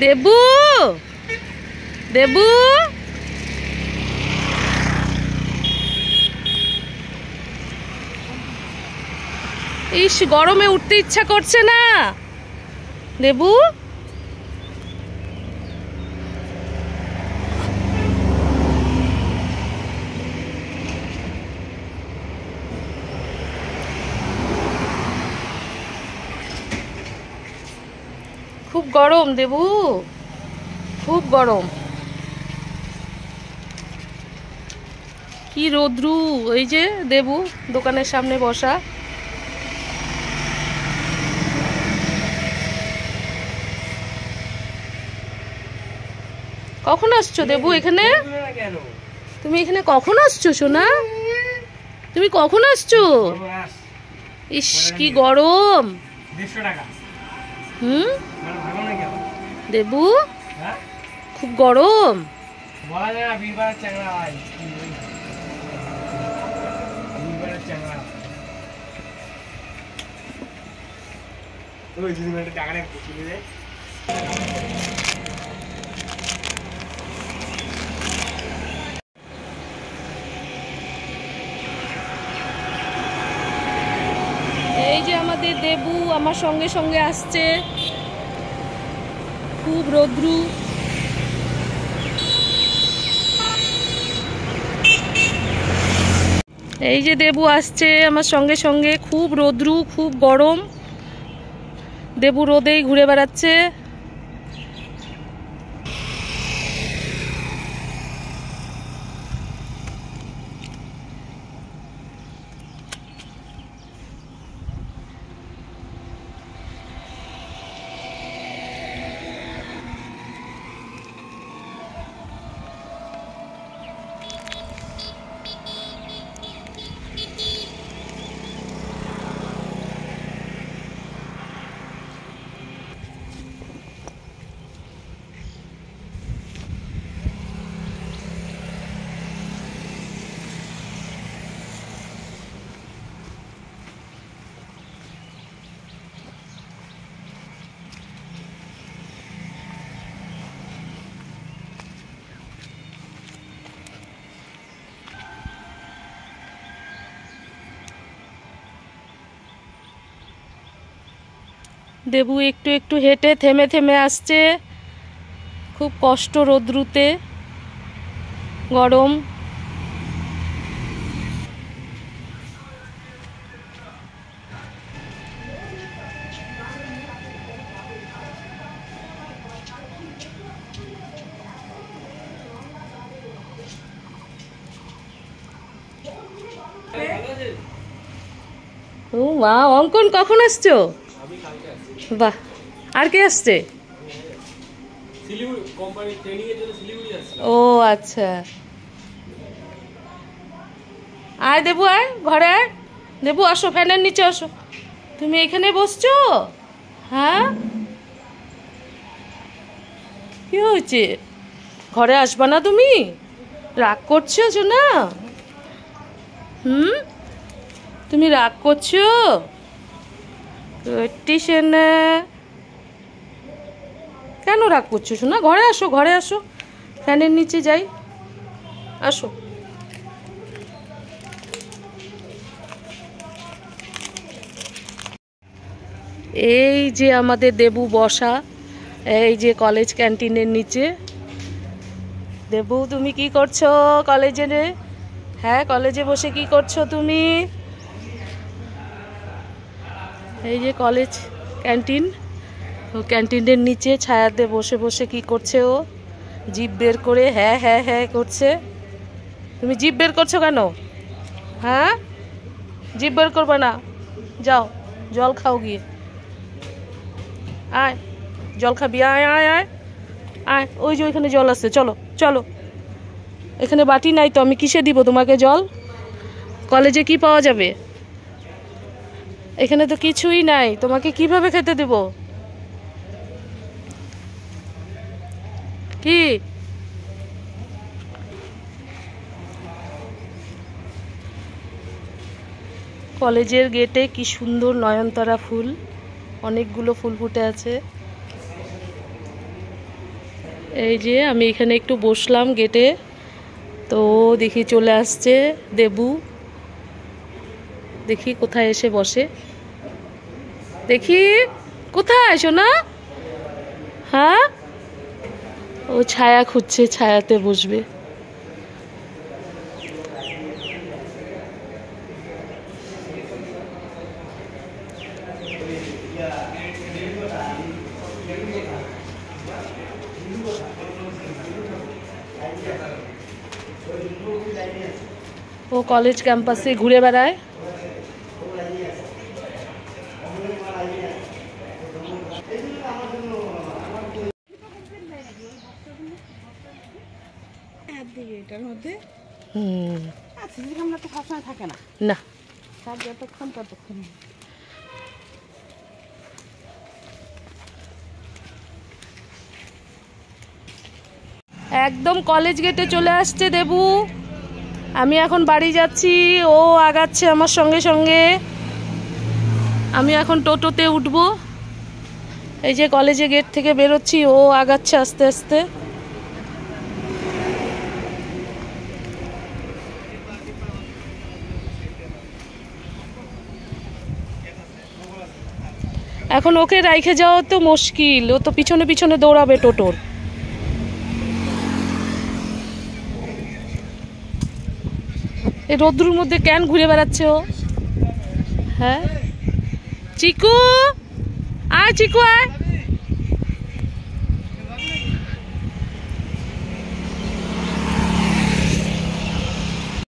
দেবু, দেবু, ইস গরমে উঠতে ইচ্ছা করছে না। দেবু, খুব গরম দেবু, খুব গরম। কি রোদ্রু। এই যে দেবু দোকানের সামনে বসা। কখন আসছো দেবু এখানে? তুমি এখানে কখন আসছো সোনা? তুমি কখন আসছো? ইস কি গরম। হুম দেবু খুব গরম। এই যে আমাদের দেবু আমার সঙ্গে সঙ্গে আসছে। খুব রোদ্রু। এই যে দেবু আসছে আমার সঙ্গে সঙ্গে। খুব রোদ্রু, খুব গরম। দেবু রোদেই ঘুরে বেড়াচ্ছে। দেবু একটু একটু হেঁটে থেমে থেমে আসছে। খুব কষ্ট রোদ্রুতে, গরম। ও মা, অঙ্কন কখন আসছো? বাহ, আর কে আসছে? ও আচ্ছা। আয় দেবু, আয় ঘরে আয়। দেবু আসো, ফ্যানের নিচে আসো। তুমি এখানে বসছো? হ্যাঁ, কি হয়েছে? ঘরে আসবা না তুমি? রাগ করছো না? তুমি রাগ করছো? কেন রাগ করছো শোনা? ঘরে আসো, ঘরে আসো, ফ্যানের নিচে যাই, আসো। এই যে আমাদের দেবু বসা, এই যে কলেজ ক্যান্টিনের নিচে। দেবু তুমি কি করছো কলেজে রে? হ্যাঁ, কলেজে বসে কি করছো তুমি? এই যে কলেজ ক্যান্টিন, ও ক্যান্টিনের নিচে ছায়াতে বসে বসে কি করছে ও? জিভ বের করে হ্যাঁ হ্যাঁ হ্যাঁ করছে। তুমি জিভ বের করছো কেন? হ্যাঁ, জিভ বের করবে না। যাও জল খাও গিয়ে। আয় জল খাবি, আয় আয় আয় আয়। ওই যে ওইখানে জল আছে, চলো চলো। এখানে বাটি নাই তো, আমি কিসে দিব তোমাকে জল? কলেজে কি পাওয়া যাবে? এখানে তো কিছুই নাই, তোমাকে কিভাবে খেতে দেব? কি কলেজের গেটে কি সুন্দর নয়নতারা ফুল, অনেকগুলো ফুল ফুটে আছে। এই যে আমি এখানে একটু বসলাম গেটে, তো দেখি চলে আসছে দেবু। দেখি কোথায় এসে বসে, দেখি কোথায় আসো না। হ্যাঁ, ও ছায়া খুঁজছে, ছায়াতে বসবে। ও কলেজ ক্যাম্পাসে ঘুরে বেড়ায়। এটার মধ্যে না থাকে না, না, যতক্ষণ ততক্ষণ। একদম কলেজ গেটে চলে আসছে দেবু। আমি এখন বাড়ি যাচ্ছি, ও আগাচ্ছে আমার সঙ্গে সঙ্গে। আমি এখন টোটোতে উঠবো। এই যে কলেজে গেট থেকে বেরোচ্ছি, ও আগাচ্ছে আস্তে আস্তে। এখন ওকে রাইখে যাওয়া তো মুশকিল, ও তো পিছনে পিছনে দৌড়াবে টোটোর। এই রোদ্রুর মধ্যে কেন ঘুরে বেড়াচ্ছে ও? হ্যাঁ, চিকু আয়, চিকু আয়।